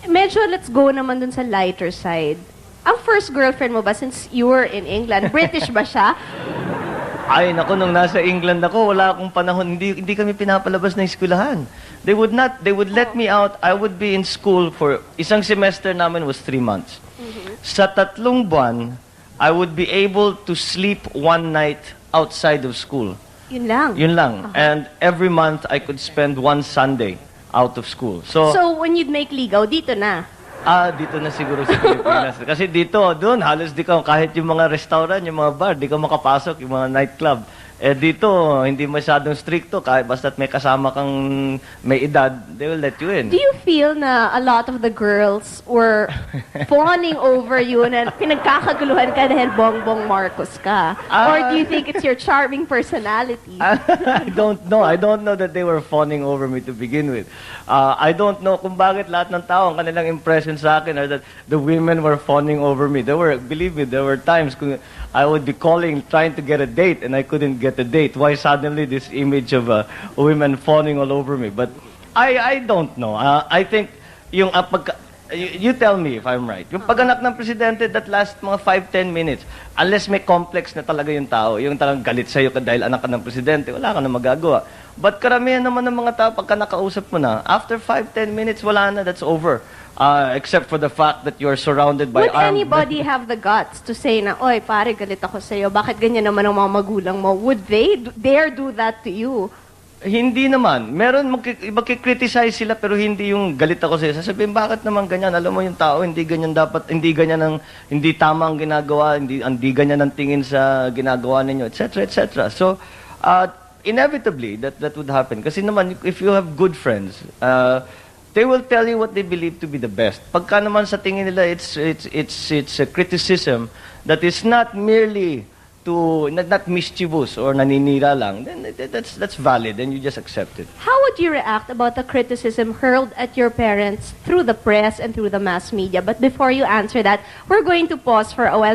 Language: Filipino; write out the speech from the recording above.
Medyo let's go naman dun sa lighter side. Ang first girlfriend mo ba, since you were in England, British ba siya? Ay, naku, nung nasa England ako, wala akong panahon, hindi kami pinapalabas ng eskwelahan. They would let me out. I would be in school for, isang semester namin was 3 months. Sa 3 buwan, I would be able to sleep one night outside of school. Yun lang. Yun lang. And every month, I could spend one Sunday out of school. So when you'd make ligaw, dito na. dito na siguro sa Pilipinas. Kasi dito, doon, halos di ka, kahit yung mga restaurant, yung mga bar, di ka makapasok, yung mga nightclub. Eh dito, hindi masyadong stricto, kahit basta't may kasama kang may edad, they will let you in. Do you feel na a lot of the girls were fawning over you na pinagkakaguluhan ka dahil Bongbong Marcos ka? Or do you think it's your charming personality? I don't know. I don't know that they were fawning over me to begin with. I don't know kung bakit lahat ng tao, ang kanilang impression sa akin are that the women were fawning over me. Believe me, there were times kung I would be calling, trying to get a date, and I couldn't get a date. Why suddenly this image of women fawning all over me? But I don't know. I think yung you tell me if I'm right. Yung pagganak ng presidente, that last mga 5-10 minutes, unless may complex na talaga yung tao, yung talagang galit sa'yo dahil anak ka ng presidente, wala ka na magagawa. But karamihan naman ng mga tao, pagka nakausap mo na, after 5-10 minutes, wala na, that's over. Except for the fact that you're surrounded by Would anybody have the guts to say na, oy, pare, galit ako sa'yo, bakit ganyan naman ang mga magulang mo? Would they dare do that to you? Hindi naman. Meron, magkikriticize sila pero hindi yung galit ako sa'yo. Sasabihin, bakit naman ganyan? Alam mo yung tao, hindi ganyan dapat, hindi tama ang ginagawa, hindi ganyan ang tingin sa ginagawa ninyo, etc., etc. So, inevitably, that would happen. Kasi naman, if you have good friends, they will tell you what they believe to be the best. Pagka naman sa tingin nila, it's a criticism that is not merely not mischievous or naninira lang, then that's valid and you just accept it. How would you react about the criticism hurled at your parents through the press and through the mass media? But before you answer that, we're going to pause for a while.